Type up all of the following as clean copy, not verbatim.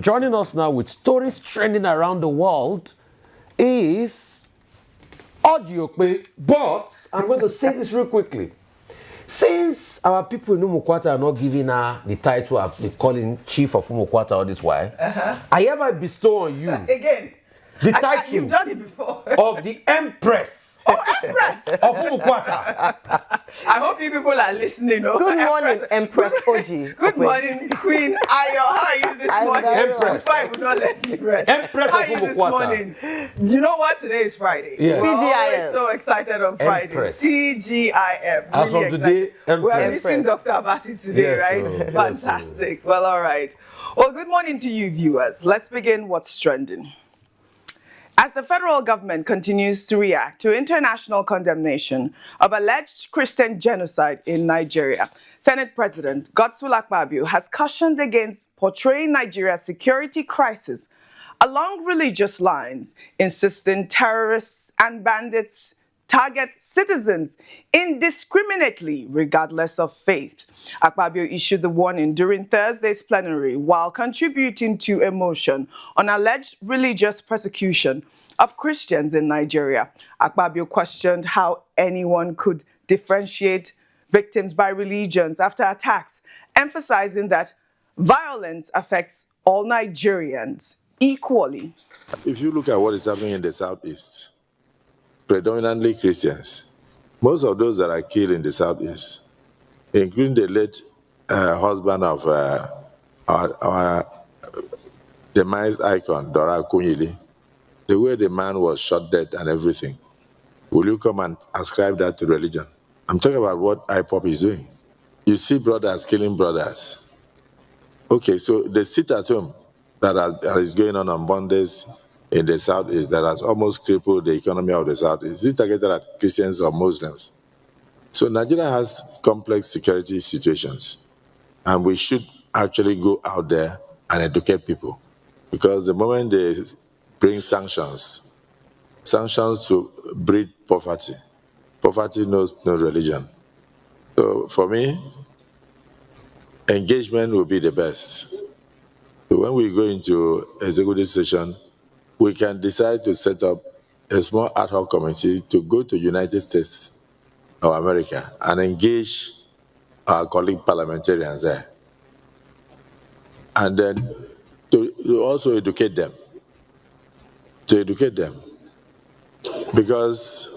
Joining us now with stories trending around the world is OjyOkpe. But I'm going to say this real quickly. Since our people in Umukwata are not giving her the title of they calling Chief of Umukwata all this while, I hereby bestow on you again the title you've done it before. of the Empress. Oh, Empress of Umukwata. I hope you people are listening. Oh. Good morning, Empress Oji. Good morning, Queen Ayo. How are you this morning? Empress. I would not let you rest. Empress How of are you this Umukwata. morning? You know what? Today is Friday. Yeah. We're TGIF. always so excited on Fridays. Empress. TGIF. As from Really today, excited. We're Empress. missing Dr. Abati today, Yes, right? sir. Yes, Fantastic. Well, all right. Well, good morning to you, viewers. Let's begin what's trending. As the federal government continues to react to international condemnation of alleged Christian genocide in Nigeria, Senate President Godswill Akpabio has cautioned against portraying Nigeria's security crisis along religious lines, insisting terrorists and bandits target citizens indiscriminately, regardless of faith. Akpabio issued the warning during Thursday's plenary while contributing to a motion on alleged religious persecution of Christians in Nigeria. Akpabio questioned how anyone could differentiate victims by religions after attacks, emphasizing that violence affects all Nigerians equally. If you look at what is happening in the Southeast, predominantly Christians, most of those that are killed in the Southeast, including the late husband of our demised icon, Dora Akunyili, the way the man was shot dead and everything, will you come and ascribe that to religion? I'm talking about what IPOP is doing. You see brothers killing brothers. Okay, so the sit-at-home that is going on Mondays in the Southeast that has almost crippled the economy of the Southeast. Is it targeted at Christians or Muslims? So Nigeria has complex security situations, and we should actually go out there and educate people, because the moment they bring sanctions will breed poverty. Poverty knows no religion. So for me, engagement will be the best. So when we go into executive session, we can decide to set up a small ad hoc committee to go to United States of America and engage our colleague parliamentarians there. And then to also educate them. Because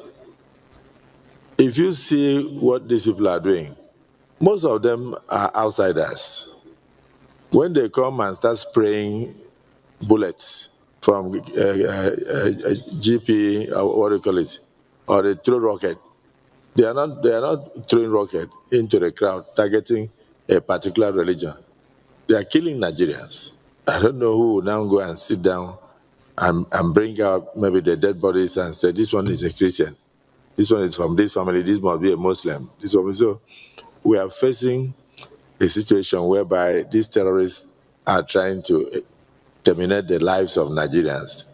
if you see what these people are doing, most of them are outsiders. When they come and start spraying bullets from GP, what do you call it, or they throw rocket, they are not throwing rocket into the crowd targeting a particular religion. They are killing Nigerians. I don't know who will now go and sit down and bring out maybe the dead bodies and say, this one is a Christian, this one is from this family, this must be a Muslim. So we are facing a situation whereby these terrorists are trying to terminate the lives of Nigerians.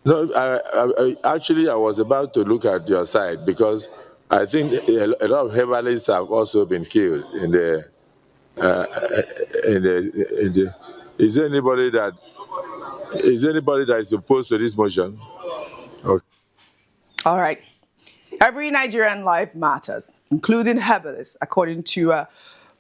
No, I was about to look at your side, because I think a lot of herbalists have also been killed in the. Is there anybody that is opposed to this motion? Okay. All right. Every Nigerian life matters, including herbalists, according to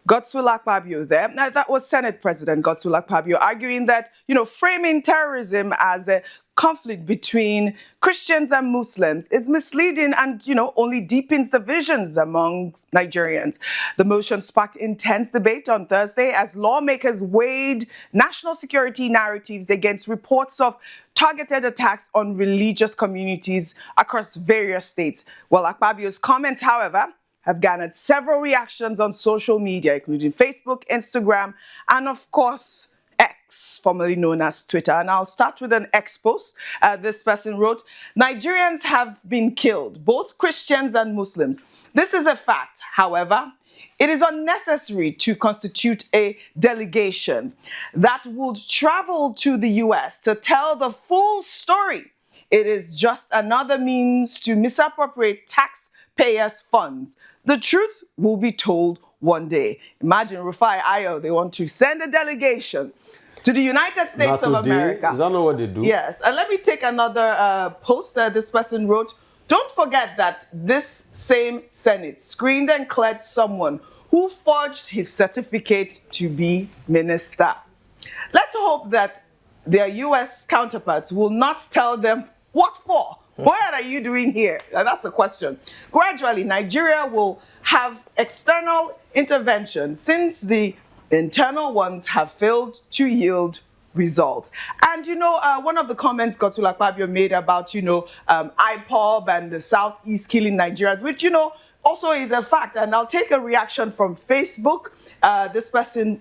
Godswill Akpabio there. Now, that was Senate President Godswill Akpabio arguing that, framing terrorism as a conflict between Christians and Muslims is misleading and, only deepens divisions among Nigerians. The motion sparked intense debate on Thursday as lawmakers weighed national security narratives against reports of targeted attacks on religious communities across various states. Well, Akpabio's comments, however, have garnered several reactions on social media, including Facebook, Instagram, and of course, X, formerly known as Twitter. And I'll start with an X post. This person wrote, "Nigerians have been killed, both Christians and Muslims. This is a fact. However, it is unnecessary to constitute a delegation that would travel to the US to tell the full story. It is just another means to misappropriate taxpayers' funds. The truth will be told one day." Imagine Rufai Ayo, they want to send a delegation To the United States of America. Is that not what they do? Yes. And let me take another post that this person wrote. Don't forget that this same Senate screened and cleared someone who forged his certificate to be minister. Let's hope that their U.S. counterparts will not tell them, what for? What are you doing here? That's the question. Gradually, Nigeria will have external intervention since the internal ones have failed to yield results. And one of the comments Godswill Akpabio made about, IPOB and the Southeast killing Nigerians, which, also is a fact. And I'll take a reaction from Facebook. This person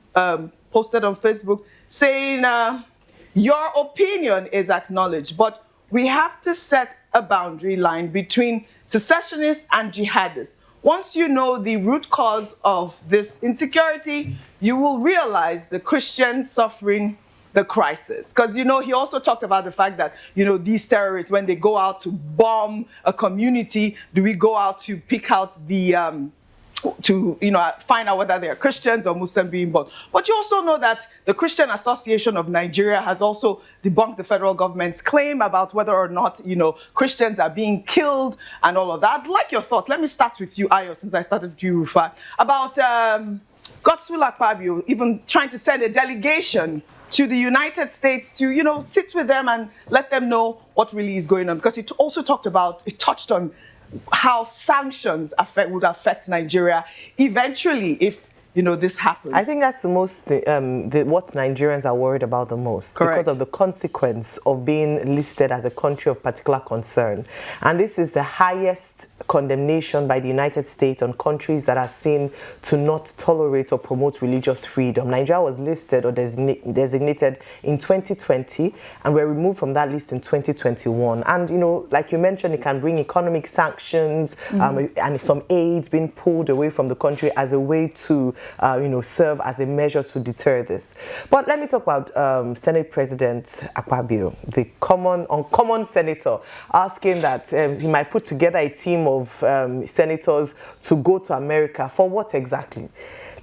posted on Facebook saying, your opinion is acknowledged, but we have to set a boundary line between secessionists and jihadists. Once you know the root cause of this insecurity, you will realize the Christians suffering the crisis. Because, he also talked about the fact that, these terrorists, when they go out to bomb a community, do we go out to pick out the, find out whether they are Christians or Muslim being bombed. But you also know that the Christian Association of Nigeria has also debunked the federal government's claim about whether or not, Christians are being killed and all of that. I'd like your thoughts. Let me start with you, Ayo, since I started with you, Rufa, about Godswill Akpabio even trying to send a delegation to the United States to, sit with them and let them know what really is going on. Because it also touched on how sanctions would affect Nigeria eventually if this happens. I think that's the most, what Nigerians are worried about the most. Correct. Because of the consequence of being listed as a country of particular concern. And this is the highest condemnation by the United States on countries that are seen to not tolerate or promote religious freedom. Nigeria was listed or designated in 2020, and we're removed from that list in 2021. And, like you mentioned, it can bring economic sanctions and some aids being pulled away from the country as a way to serve as a measure to deter this. But let me talk about Senate President Akpabio, the uncommon senator, asking that he might put together a team of senators to go to America. For what exactly?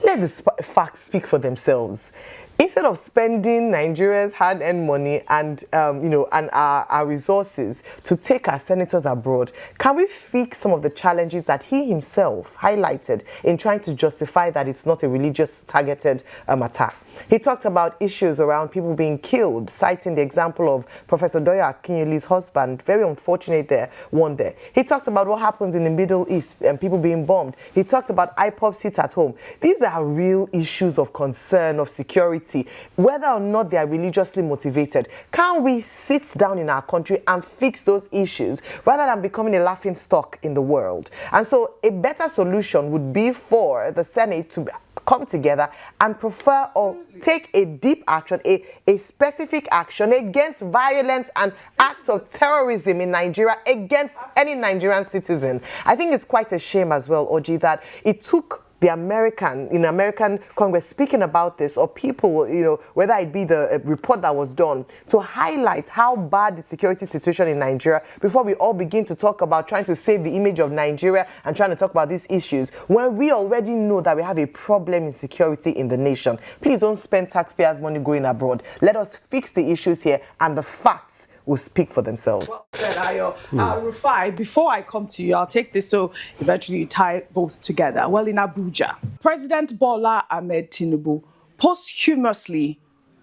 Let the facts speak for themselves. Instead of spending Nigeria's hard-earned money and our resources to take our senators abroad, can we fix some of the challenges that he himself highlighted in trying to justify that it's not a religious targeted attack? He talked about issues around people being killed, citing the example of Professor Doyo Akinyele's husband, very unfortunate one there. He talked about what happens in the Middle East and people being bombed. He talked about IPOB sit at home. These are real issues of concern, of security, whether or not they are religiously motivated. Can we sit down in our country and fix those issues rather than becoming a laughing stock in the world? And so a better solution would be for the Senate to come together and prefer or take a deep action, a specific action against violence and acts of terrorism in Nigeria against any Nigerian citizen. I think it's quite a shame as well, Oji, that it took the American Congress speaking about this, or people, whether it be the report that was done, to highlight how bad the security situation in Nigeria before we all begin to talk about trying to save the image of Nigeria and trying to talk about these issues when we already know that we have a problem in security in the nation. Please don't spend taxpayers' money going abroad. Let us fix the issues here and the facts will speak for themselves. Well said, Ayo. Rufai, before I come to you, I'll take this so eventually you tie both together. Well, in Abuja, President Bola Ahmed Tinubu posthumously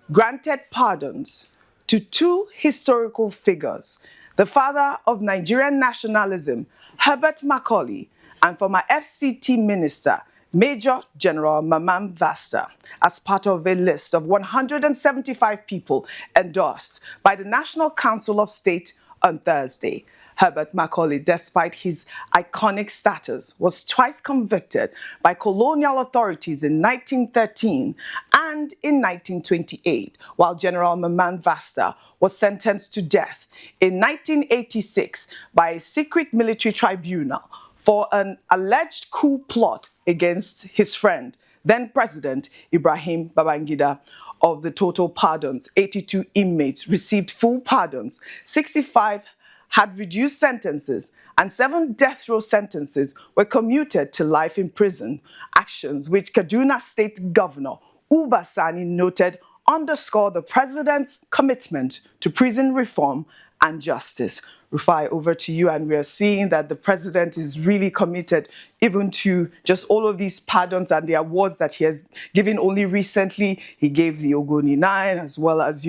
granted pardons to two historical figures, the father of Nigerian nationalism, Herbert Macaulay, and former FCT minister, Major General Mamman Vatsa, as part of a list of 175 people endorsed by the National Council of State on Thursday. Herbert Macaulay, despite his iconic status, was twice convicted by colonial authorities in 1913 and in 1928, while General Mamman Vatsa was sentenced to death in 1986 by a secret military tribunal for an alleged coup plot against his friend, then President Ibrahim Babangida. Of the total pardons, 82 inmates received full pardons, 65 had reduced sentences, and 7 death row sentences were commuted to life in prison, actions which Kaduna State Governor Uba Sani noted underscore the president's commitment to prison reform and justice. Rufai, over to you. And we are seeing that the president is really committed even to just all of these pardons and the awards that he has given only recently. He gave the Ogoni 9 as well as,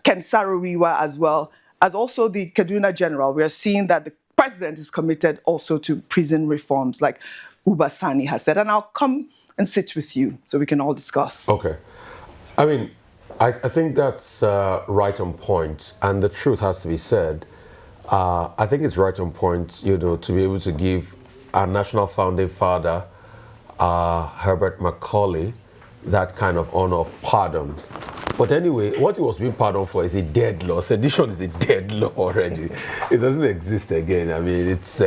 Ken Saro-Wiwa as well as also the Kaduna General. We are seeing that the president is committed also to prison reforms like Uba Sani has said. And I'll come and sit with you so we can all discuss. Okay. I mean, I think that's right on point, and the truth has to be said. I think it's right on point, to be able to give our national founding father, Herbert Macaulay, that kind of honor of pardon. But anyway, what he was being pardoned for is a dead law. Sedition is a dead law already. It doesn't exist again. I mean, it's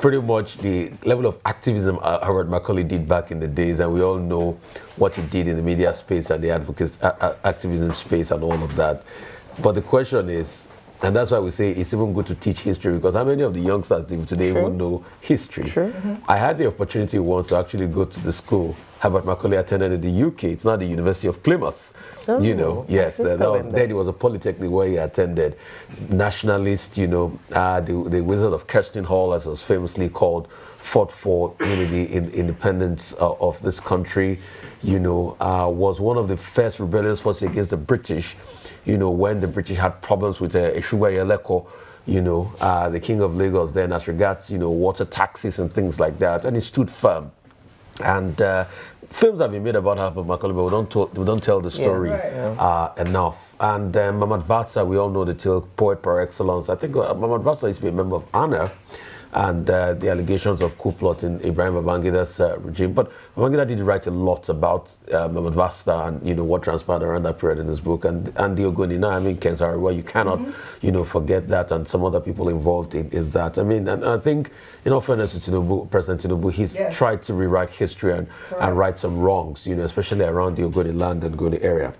pretty much the level of activism Herbert Macaulay did back in the days, and we all know what he did in the media space and the activism space and all of that. But the question is, and that's why we say it's even good to teach history, because how many of the youngsters today even know history? Sure. I had the opportunity once to actually go to the school Herbert Macaulay attended in the UK. It's not the University of Plymouth. Yes, then it was a polytechnic where he attended. Nationalist, the Wizard of Kerstin Hall, as it was famously called, fought for the independence of this country. Was one of the first rebellious forces against the British. When the British had problems with Eshuwa Yeleko, the King of Lagos then, as regards water taxes and things like that, and he stood firm. And films have been made about Herbert Macaulay, but we don't tell the story enough. And Mamman Vatsa, we all know the tale, poet par excellence. I think Mamman Vatsa used to be a member of INEC, and the allegations of coup plot in Ibrahim Babangida's regime. But Babangida did write a lot about Mamman Vatsa and what transpired around that period in his book. And the Ogoni, I mean, Ken Saro-Wiwa, you cannot forget that, and some other people involved in that. I mean, and I think, in all fairness to Tinubu, President Tinubu, he's tried to rewrite history and right some wrongs, especially around the Ogoni land and Ogoni area.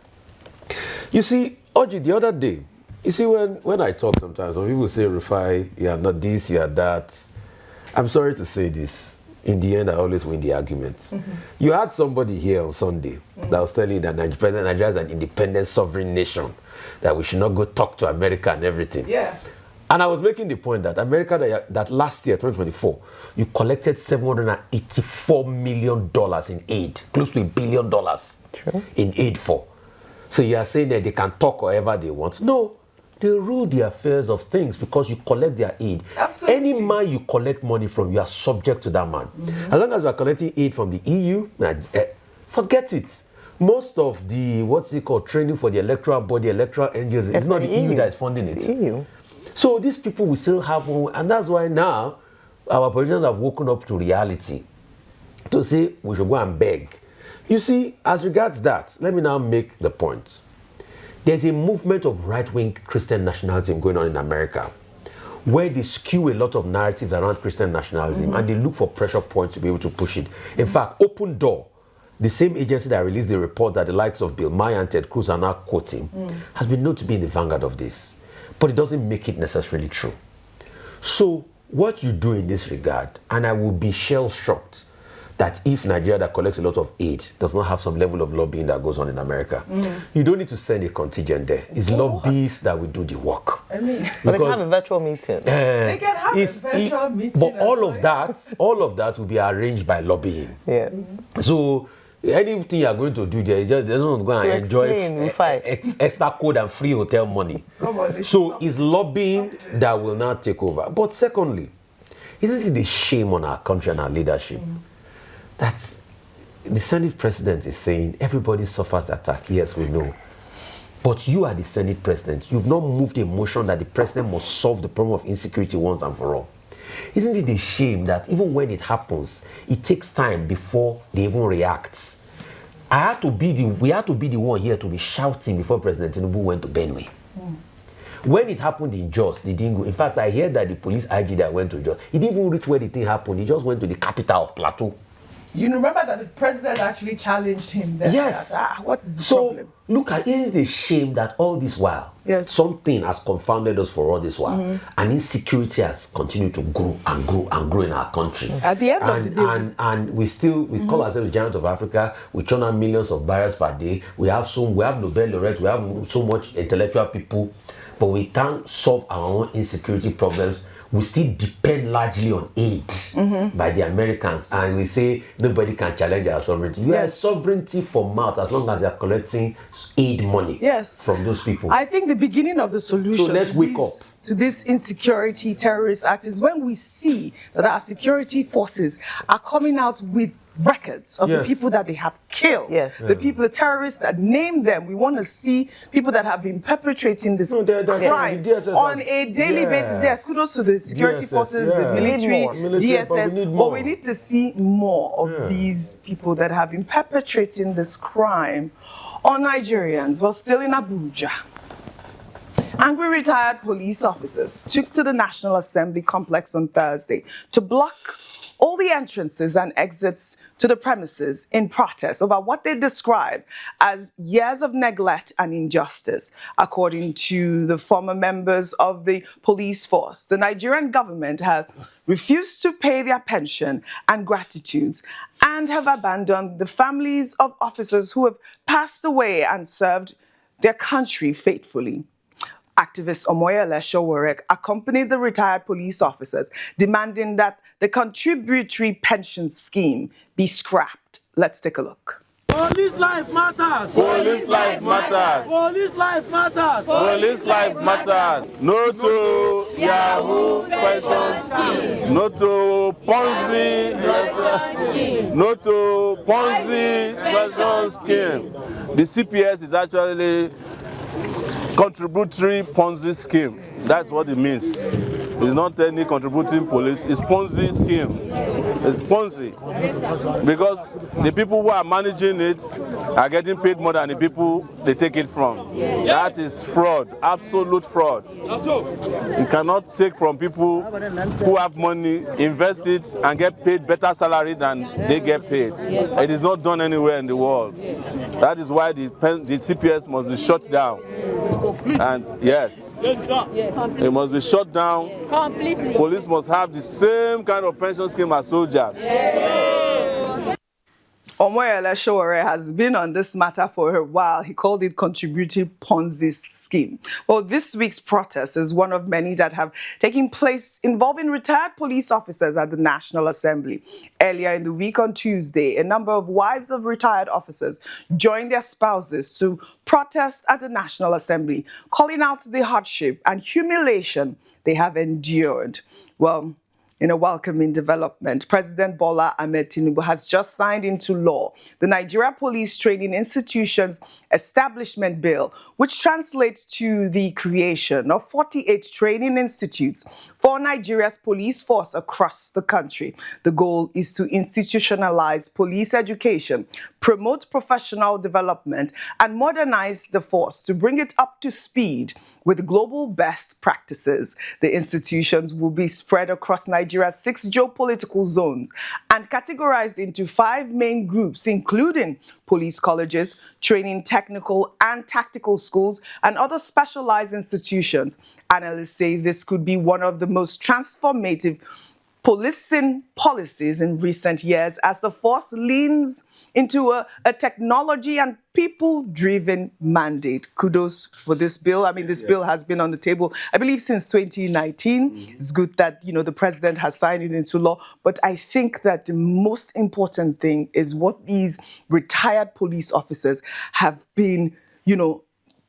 You see, Oji, the other day, you see, when I talk sometimes, when people say, Rufai, you are not this, you are that, I'm sorry to say this. In the end, I always win the arguments. You had somebody here on Sunday that was telling you that Nigeria is an independent, sovereign nation, that we should not go talk to America and everything. Yeah. And I was making the point that America, that last year, 2024, you collected $784 million in aid, close to $1 billion in aid for. So you are saying that they can talk however they want. No. They rule the affairs of things because you collect their aid. Absolutely. Any man you collect money from, you are subject to that man. As long as you are collecting aid from the EU, forget it. Most of the, training for the electoral body, electoral NGOs, it's not the EU that is funding it. EU. So these people will still have one, and that's why now our politicians have woken up to reality to say we should go and beg. You see, as regards that, let me now make the point. There's a movement of right-wing Christian nationalism going on in America, where they skew a lot of narratives around Christian nationalism and they look for pressure points to be able to push it. In fact, Open Door, the same agency that released the report that the likes of Bill Maher and Ted Cruz are now quoting, has been known to be in the vanguard of this. But it doesn't make it necessarily true. So what you do in this regard, and I will be shell-shocked that if Nigeria that collects a lot of aid does not have some level of lobbying that goes on in America, you don't need to send a contingent there. It's lobbyists that will do the work. I mean, but they can have a virtual meeting. They can have a virtual meeting. But all of that will be arranged by lobbying. Yes. So anything you are going to do there, you just don't go and enjoy extra code and free hotel money. So it's lobbying that will now take over. But secondly, isn't it the shame on our country and our leadership that the Senate president is saying everybody suffers attack? Yes, we know. But you are the Senate president. You've not moved a motion that the president must solve the problem of insecurity once and for all. Isn't it a shame that even when it happens, it takes time before they even react? We had to be the one here to be shouting before President Tinubu went to Benue. When it happened in Jos, they didn't go. In fact, I heard that the police IG that went to Jos, he didn't even reach where the thing happened. He just went to the capital of Plateau. You remember that the president actually challenged him there. Yes. That, what is the So problem? look at, isn't it a shame that all this while, Yes. something has confounded us for all this while, and insecurity has continued to grow and grow and grow in our country. At the end of the day, and we call ourselves the giant of Africa. We churn out millions of barrels per day. We have Nobel laureates. We have so much intellectual people, but we can't solve our own insecurity problems. We still depend largely on aid by the Americans, and we say nobody can challenge our sovereignty. You are sovereignty for mouth as long as you are collecting aid money from those people. I think the beginning of the solution So let's wake up to this insecurity terrorist act is when we see that our security forces are coming out with records of the people that they have killed. The people, the terrorists that name them. We want to see people that have been perpetrating this crime on a daily basis. Yes, kudos to the security forces, the military, DSS, but we need to see more of these people that have been perpetrating this crime on Nigerians. Well, still in Abuja. Angry retired police officers took to the National Assembly complex on Thursday to block all the entrances and exits to the premises in protest over what they described as years of neglect and injustice. According to the former members of the police force, the Nigerian government have refused to pay their pension and gratuities and have abandoned the families of officers who have passed away and served their country faithfully. Activist Omoyele Sowore accompanied the retired police officers, demanding that the contributory pension scheme be scrapped. Let's take a look. Police life matters. Police life matters. Police life matters. Police life matters. No to Yahoo pension scheme. No to Ponzi. No to Ponzi pension scheme. The CPS is actually contributory Ponzi scheme. That's what it means. It's not any contributing police, it's Ponzi scheme. It's Ponzi. Because the people who are managing it are getting paid more than the people they take it from. That is fraud, absolute fraud. You cannot take from people who have money, invest it, and get paid better salary than they get paid. It is not done anywhere in the world. That is why the CPS must be shut down. And yes, it must be shut down. Completely. Police must have the same kind of pension scheme as soldiers. Omoyele Sowore has been on this matter for a while. He called it contributing Ponzi scheme. Well, this week's protest is one of many that have taken place involving retired police officers at the National Assembly. Earlier in the week on Tuesday, a number of wives of retired officers joined their spouses to protest at the National Assembly, calling out the hardship and humiliation they have endured. Well, in a welcoming development, President Bola Ahmed Tinubu has just signed into law the Nigeria Police Training Institutions Establishment Bill, which translates to the creation of 48 training institutes for Nigeria's police force across the country. The goal is to institutionalize police education, promote professional development, and modernize the force to bring it up to speed with global best practices. The institutions will be spread across Nigeria's 6 geopolitical zones and categorized into 5 main groups, including police colleges, training technical and tactical schools, and other specialized institutions. Analysts say this could be one of the most transformative policing policies in recent years as the force leans into a technology and people-driven mandate. Kudos for this bill. I mean, this bill has been on the table, I believe, since 2019. It's good that, the president has signed it into law. But I think that the most important thing is what these retired police officers have been,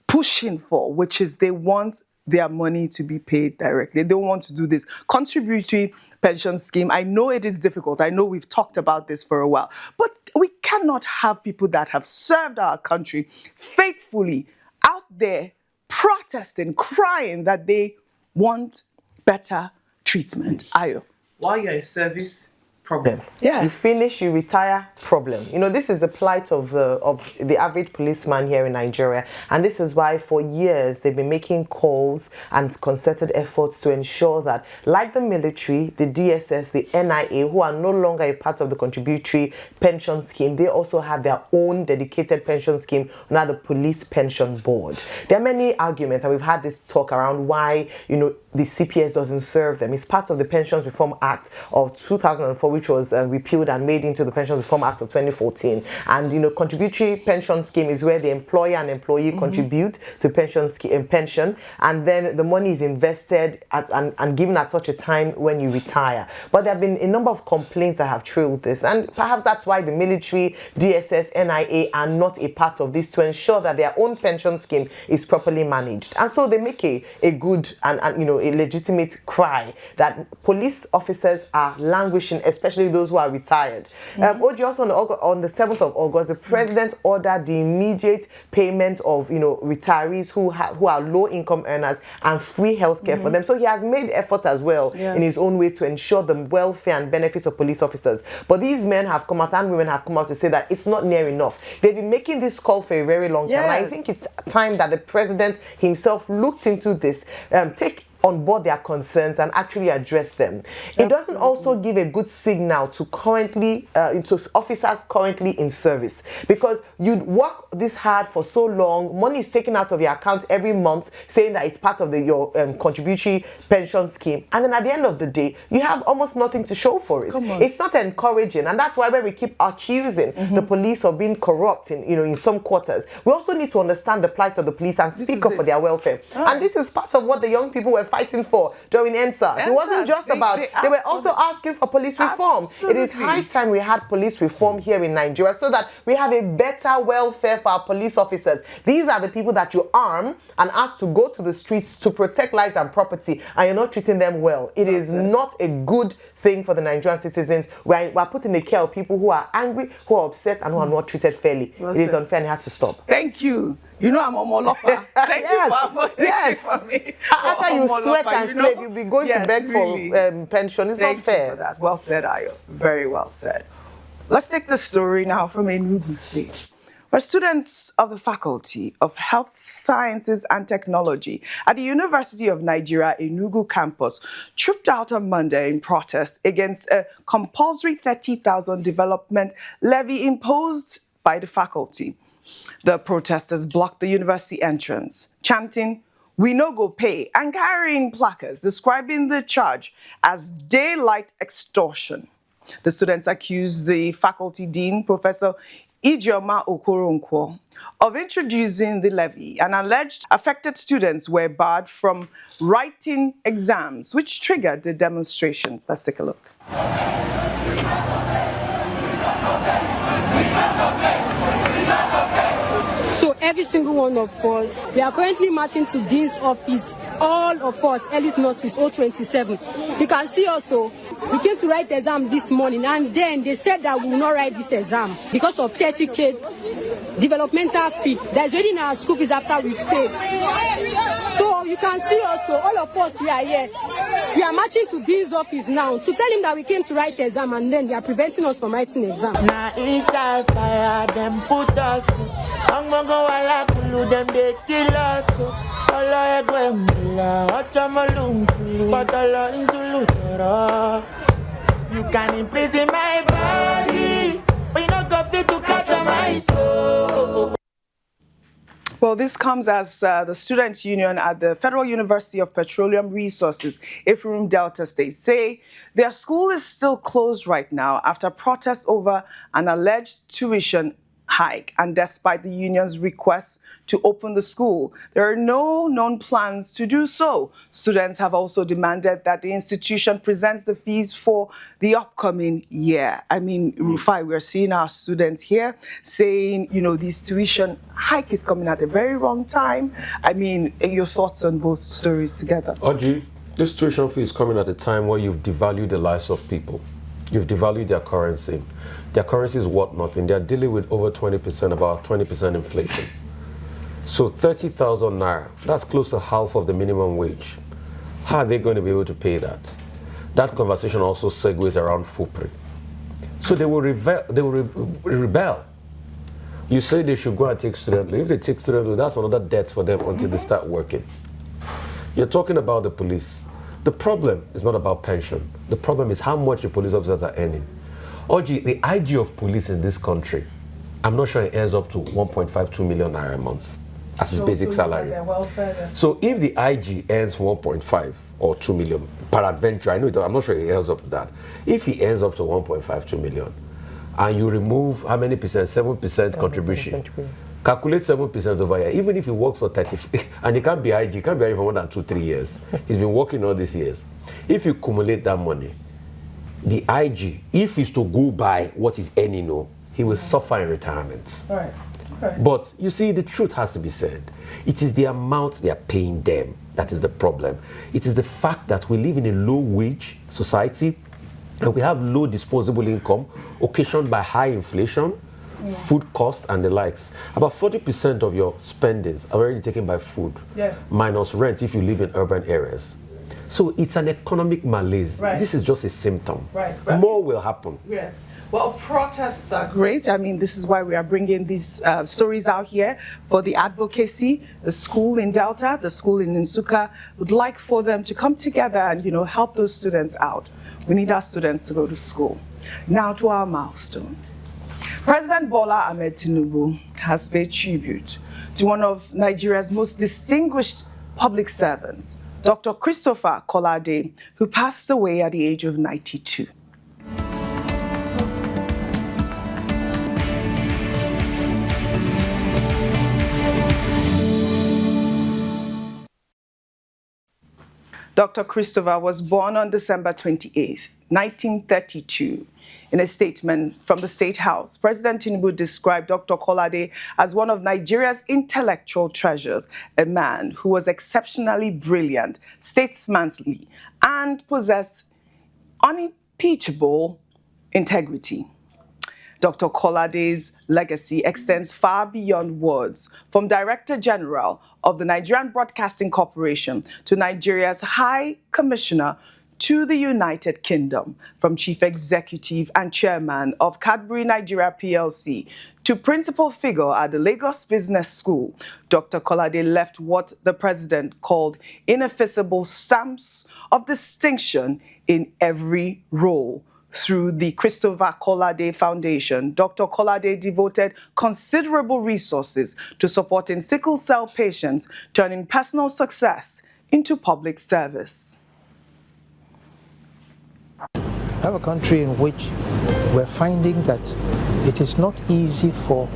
pushing for, which is they want their money to be paid directly. They don't want to do this contributory pension scheme. I know it is difficult. I know we've talked about this for a while. But we cannot have people that have served our country faithfully out there protesting, crying that they want better treatment. Ayo. While you're in service, problem. Yes. You finish, you retire, problem. You know, this is the plight of the average policeman here in Nigeria, and this is why for years they've been making calls and concerted efforts to ensure that, like the military, the DSS, the NIA, who are no longer a part of the contributory pension scheme, they also have their own dedicated pension scheme under the Police Pension Board. There are many arguments, and we've had this talk around why, you know, the CPS doesn't serve them. It's part of the Pensions Reform Act of 2004, which was repealed and made into the Pensions Reform Act of 2014. And, you know, contributory pension scheme is where the employer and employee contribute to pension, and then the money is invested and given at such a time when you retire. But there have been a number of complaints that have trailed this, and perhaps that's why the military, DSS, NIA are not a part of this, to ensure that their own pension scheme is properly managed. And so they make a good and you know, a legitimate cry that police officers are languishing, especially those who are retired. Oji, also on the 7th of August, the president ordered the immediate payment of, you know, retirees who are low-income earners and free healthcare for them. So he has made efforts as well in his own way to ensure the welfare and benefits of police officers. But these men have come out, and women have come out to say that it's not near enough. They've been making this call for a very long time. I think it's time that the president himself looked into this, take on board their concerns and actually address them. It doesn't also give a good signal to to officers currently in service, because you'd work this hard for so long, money is taken out of your account every month saying that it's part of your contributory pension scheme, and then at the end of the day you have almost nothing to show for it. It's not encouraging, and that's why when we keep accusing the police of being corrupt in some quarters, we also need to understand the plight of the police and speak up for their welfare. And this is part of what the young people were fighting for during NSAS. It wasn't just about, they were also asking for police reform. It is high time we had police reform here in Nigeria so that we have a better welfare for our police officers. These are the people that you arm and ask to go to the streets to protect lives and property, and you're not treating them well. It is not a good thing for the Nigerian citizens. We're put in the care of people who are angry, who are upset, and who are not treated fairly. It is unfair and it has to stop. Thank you. You know I'm a Molopa. Thank you for me. After you sweat and slave, you'll be going to beg for pension. It's not fair. You for that. Well said, Ayo. Very well said. Let's take the story now from Enugu State, where students of the Faculty of Health Sciences and Technology at the University of Nigeria Enugu campus trooped out on Monday in protest against a compulsory 30,000 development levy imposed by the faculty. The protesters blocked the university entrance, chanting, "We no go pay," and carrying placards describing the charge as daylight extortion. The students accused the faculty dean, Professor Ijeoma Okoronkwo, of introducing the levy, and alleged affected students were barred from writing exams, which triggered the demonstrations. Let's take a look. So every single one of us, we are currently marching to Dean's office, all of us, elite nurses, 027. You can see also, we came to write the exam this morning, and then they said that we will not write this exam because of 30K developmental fee. That's already in our school fees after we paid. So you can see also, all of us, we are here. We are marching to Dean's office now to tell him that we came to write the exam, and then they are preventing us from writing the exam. Now inside fire, them put us. Them they kill us. You can imprison my body, but you not go fit to capture my soul. Well, this comes as the Student Union at the Federal University of Petroleum Resources, Ephraim Delta State, say their school is still closed right now after protests over an alleged tuition hike, and despite the union's request to open the school, there are no known plans to do so. Students have also demanded that the institution presents the fees for the upcoming year. I mean, Rufai, we're seeing our students here saying, you know, this tuition hike is coming at a very wrong time. I mean, your thoughts on both stories together? Oji, this tuition fee is coming at a time where you've devalued the lives of people. You've devalued their currency. Their currency is worth nothing. They're dealing with over 20%, about 20% inflation. So 30,000 naira, that's close to half of the minimum wage. How are they going to be able to pay that? That conversation also segues around FUPRI. So they will rebel. You say they should go and take student leave. If they take student leave, that's another debt for them until they start working. You're talking about the police. The problem is not about pension. The problem is how much the police officers are earning. Oji, the IG of police in this country, I'm not sure it earns up to 1.52 million naira a month as his basic salary. So if the IG earns 1.5 or 2 million, peradventure, I know I'm not sure he earns up to that. If he earns up to 1.52 million, and you remove how many percent? 7% contribution. Calculate 7% over here. Even if he works for 30, and he can't be IG, he can't be IG for more than 2-3 years. He's been working all these years. If you accumulate that money, the IG, if he's to go by what he's earning, he will suffer in retirement. Right. But you see, the truth has to be said. It is the amount they are paying them that is the problem. It is the fact that we live in a low-wage society and we have low disposable income occasioned by high inflation, food cost, and the likes. About 40% of your spendings are already taken by food, minus rent if you live in urban areas. So it's an economic malaise. Right. This is just a symptom. Right. More will happen. Yeah. Well, protests are great. I mean, this is why we are bringing these stories out here for the advocacy. The school in Delta, the school in Nsukka would like for them to come together and, help those students out. We need our students to go to school. Now to our milestone. President Bola Ahmed Tinubu has paid tribute to one of Nigeria's most distinguished public servants, Dr. Christopher Kolade, who passed away at the age of 92. Dr. Christopher was born on December 28, 1932. In a statement from the State House, President Tinubu described Dr. Kolade as one of Nigeria's intellectual treasures, a man who was exceptionally brilliant, statesmanly, and possessed unimpeachable integrity. Dr. Kolade's legacy extends far beyond words, from Director General of the Nigerian Broadcasting Corporation to Nigeria's High Commissioner to the United Kingdom, from Chief Executive and Chairman of Cadbury Nigeria PLC to principal figure at the Lagos Business School. Dr. Kolade left what the President called ineffaceable stamps of distinction in every role. Through the Christopher Kolade Foundation, Dr. Kolade devoted considerable resources to supporting sickle cell patients, turning personal success into public service. I have a country in which we're finding that it is not easy for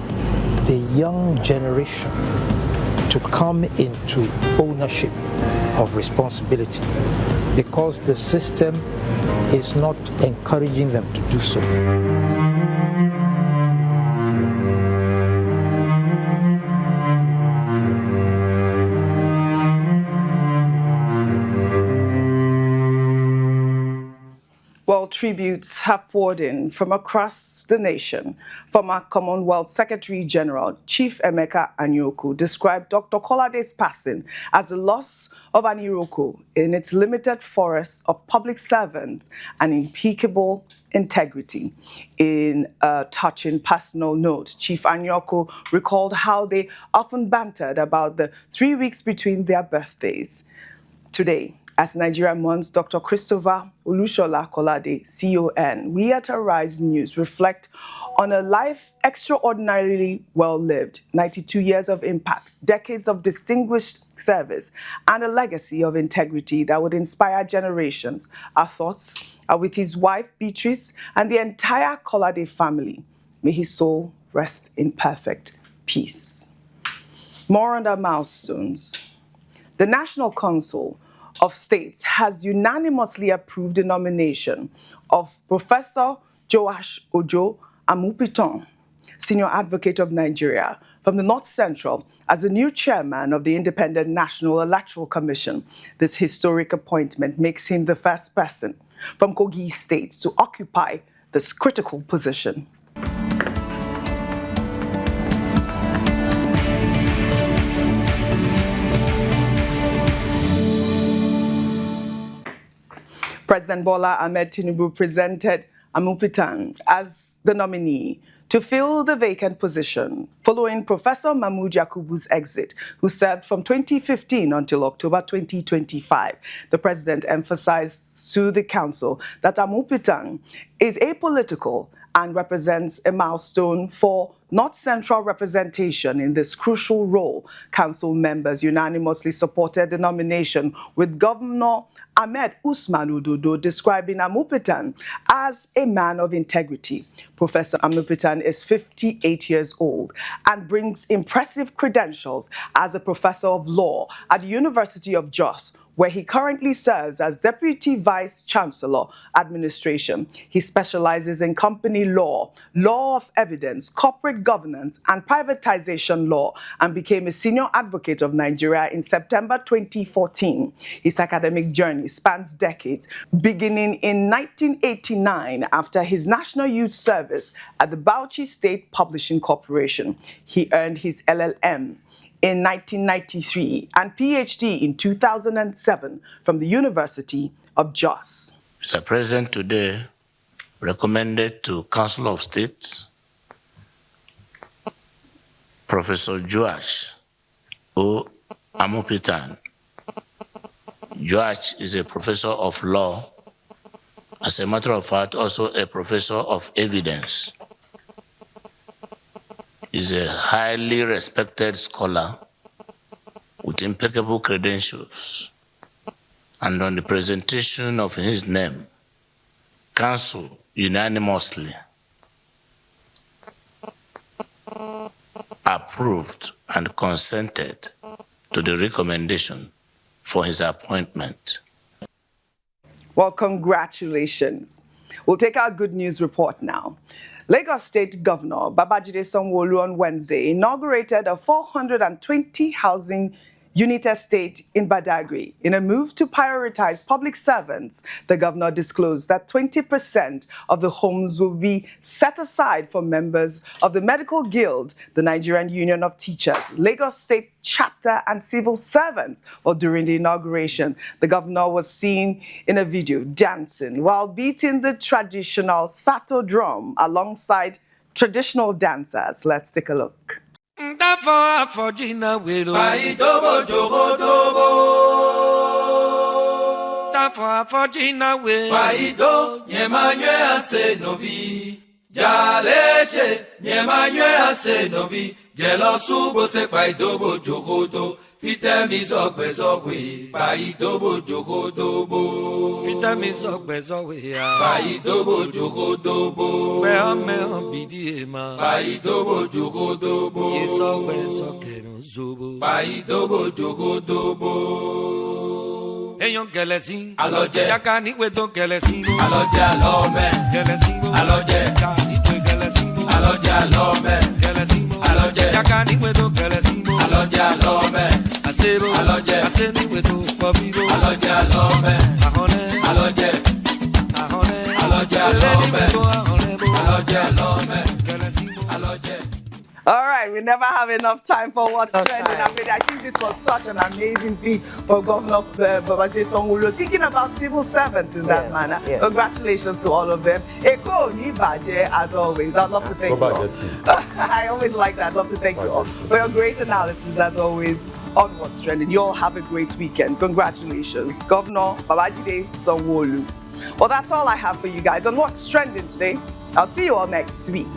the young generation to come into ownership of responsibility because the system is not encouraging them to do so. Well, tributes have poured in from across the nation. Former Commonwealth Secretary General Chief Emeka Anyaoku described Dr. Kolade's passing as the loss of an Iroko in its limited forest of public servants and impeccable integrity. In a touching personal note, Chief Anyaoku recalled how they often bantered about the 3 weeks between their birthdays. Today, as Nigeria mourns Dr. Christopher Olushola Kolade, CON, we at Arise News reflect on a life extraordinarily well-lived, 92 years of impact, decades of distinguished service, and a legacy of integrity that would inspire generations. Our thoughts are with his wife, Beatrice, and the entire Kolade family. May his soul rest in perfect peace. More on the milestones. The National Council of States has unanimously approved the nomination of Professor Joash Ojo Amupiton, Senior Advocate of Nigeria, from the North Central as the new chairman of the Independent National Electoral Commission. This historic appointment makes him the first person from Kogi State to occupy this critical position. President Bola Ahmed Tinubu presented Amupitan as the nominee to fill the vacant position following Professor Mahmood Yakubu's exit, who served from 2015 until October 2025. The president emphasized to the council that Amupitan is apolitical and represents a milestone for North Central representation in this crucial role. Council members unanimously supported the nomination, with Governor Ahmed Usman Ododo describing Amupitan as a man of integrity. Professor Amupitan is 58 years old and brings impressive credentials as a professor of law at the University of Jos, where he currently serves as Deputy Vice Chancellor Administration. He specializes in company law, law of evidence, corporate governance, and privatization law, and became a senior advocate of Nigeria in September 2014. His academic journey spans decades, beginning in 1989 after his National Youth Service at the Bauchi State Publishing Corporation. He earned his LLM in 1993 and PhD in 2007 from the University of Jos. Mr. President today recommended to Council of State Professor Joash O. Amupitan. Joash is a professor of law, as a matter of fact, also a professor of evidence. Is a highly respected scholar with impeccable credentials. And on the presentation of his name, Council unanimously approved and consented to the recommendation for his appointment. Well, congratulations. We'll take our good news report now. Lagos State Governor Babajide Sanwo-Olu on Wednesday inaugurated a 420 housing unit estate in Badagry. In a move to prioritize public servants, the governor disclosed that 20% of the homes will be set aside for members of the Medical Guild, the Nigerian Union of Teachers, Lagos State Chapter, and civil servants. Well, during the inauguration, the governor was seen in a video dancing while beating the traditional sato drum alongside traditional dancers. Let's take a look. Vitamis okbe Baidobo jogodobo. Vitamis okbe Baidobo jogodobo. Me bidiema. Baidobo jogodobo. Yesokbe zobo. Baidobo jogodobo. Eyon gelesin. Aloje. Jakani wedo gelesin. Aloje alome. Gelesin. Aloje. Jakani we gelesin. Aloje alome. Gelesin. Aloje. Jakani wedo gelesin. Aloje alome. Asebo, aloje, asemi wetu kobibo, aloje alome, aloje, aloje alome, aloje. All right, we never have enough time for what's trending. I think this was such an amazing feat for Governor Babajide Sanwo-Olu, thinking about civil servants in that manner. Yeah. Congratulations to all of them. Eko ni baje, as always. I'd love to thank you all. I always like that. I'd love to thank you all for your great analysis, as always, on what's trending. You all have a great weekend. Congratulations, Governor Babajide Sanwo-Olu. Well, that's all I have for you guys on what's trending today. I'll see you all next week.